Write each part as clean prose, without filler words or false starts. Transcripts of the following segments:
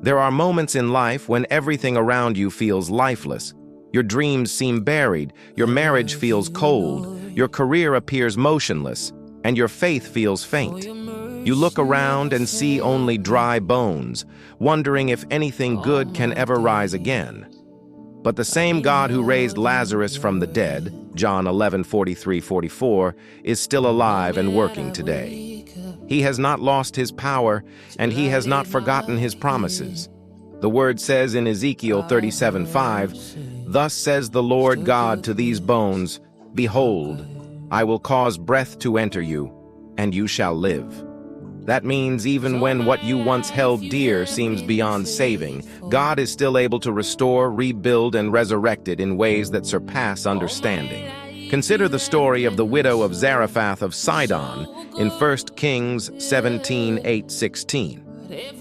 There are moments in life when everything around you feels lifeless. Your dreams seem buried, your marriage feels cold, your career appears motionless, and your faith feels faint. You look around and see only dry bones, wondering if anything good can ever rise again. But the same God who raised Lazarus from the dead, John 11:43-44, is still alive and working today. He has not lost his power, and he has not forgotten his promises. The word says in Ezekiel 37:5, "Thus says the Lord God to these bones, Behold, I will cause breath to enter you, and you shall live." That means even when what you once held dear seems beyond saving, God is still able to restore, rebuild, and resurrect it in ways that surpass understanding. Consider the story of the widow of Zarephath of Sidon in 1 Kings 17:8-16.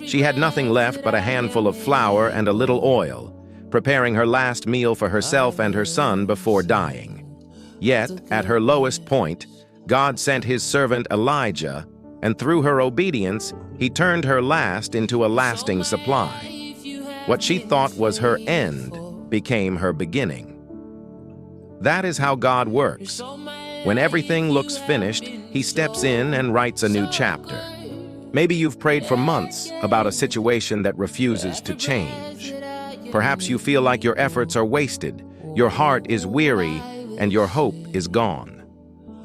She had nothing left but a handful of flour and a little oil, preparing her last meal for herself and her son before dying. Yet, at her lowest point, God sent his servant Elijah, and through her obedience, he turned her last into a lasting supply. What she thought was her end became her beginning. That is how God works. When everything looks finished, he steps in and writes a new chapter. Maybe you've prayed for months about a situation that refuses to change. Perhaps you feel like your efforts are wasted, your heart is weary, and your hope is gone.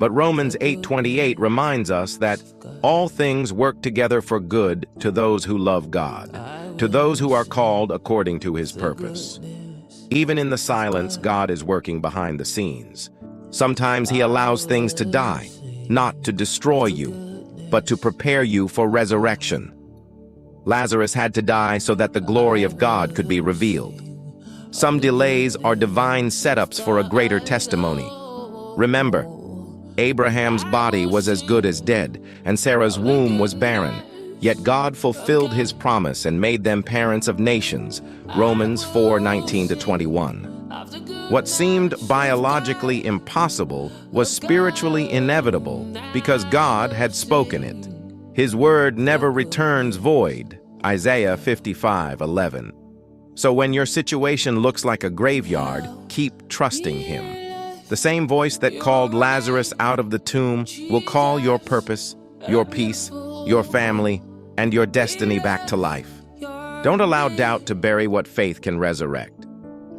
But Romans 8:28 reminds us that all things work together for good to those who love God, to those who are called according to his purpose. Even in the silence, God is working behind the scenes. Sometimes he allows things to die, not to destroy you, but to prepare you for resurrection. Lazarus had to die so that the glory of God could be revealed. Some delays are divine setups for a greater testimony. Remember, Abraham's body was as good as dead, and Sarah's womb was barren. Yet God fulfilled his promise and made them parents of nations, Romans 4:19-21. What seemed biologically impossible was spiritually inevitable because God had spoken it. His word never returns void, Isaiah 55:11. So when your situation looks like a graveyard, keep trusting him. The same voice that called Lazarus out of the tomb will call your purpose, your peace, your family, and your destiny back to life. Don't allow doubt to bury what faith can resurrect.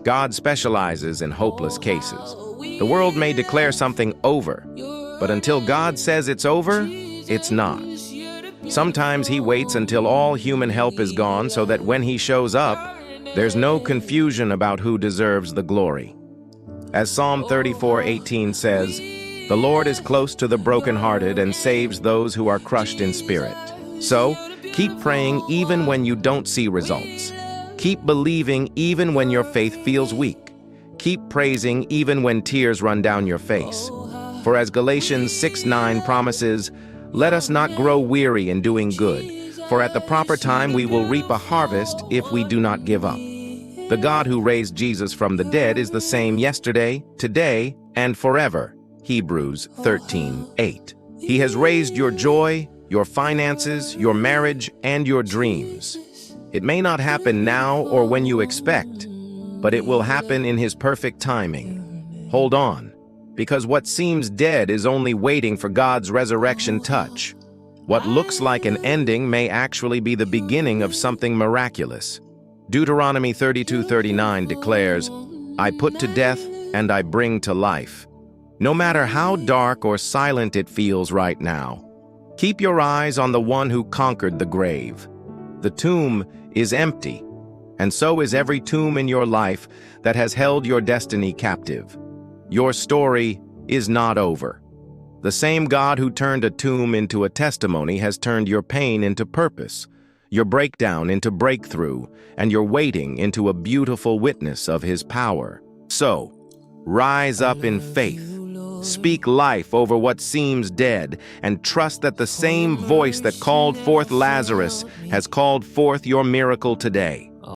God specializes in hopeless cases. The world may declare something over, but until God says it's over, it's not. Sometimes he waits until all human help is gone so that when he shows up, there's no confusion about who deserves the glory. As Psalm 34:18 says, "The Lord is close to the brokenhearted and saves those who are crushed in spirit." So, keep praying even when you don't see results. Keep believing even when your faith feels weak. Keep praising even when tears run down your face. For as Galatians 6:9 promises, "Let us not grow weary in doing good, for at the proper time we will reap a harvest if we do not give up." The God who raised Jesus from the dead is the same yesterday, today, and forever. Hebrews 13:8. He has raised your joy, your finances, your marriage, and your dreams. It may not happen now or when you expect, but it will happen in his perfect timing. Hold on, because what seems dead is only waiting for God's resurrection touch. What looks like an ending may actually be the beginning of something miraculous. Deuteronomy 32:39 declares, "I put to death and I bring to life." No matter how dark or silent it feels right now, keep your eyes on the one who conquered the grave. The tomb is empty, and so is every tomb in your life that has held your destiny captive. Your story is not over. The same God who turned a tomb into a testimony has turned your pain into purpose, your breakdown into breakthrough, and your waiting into a beautiful witness of his power. So, rise up in faith, speak life over what seems dead, and trust that the same voice that called forth Lazarus has called forth your miracle today.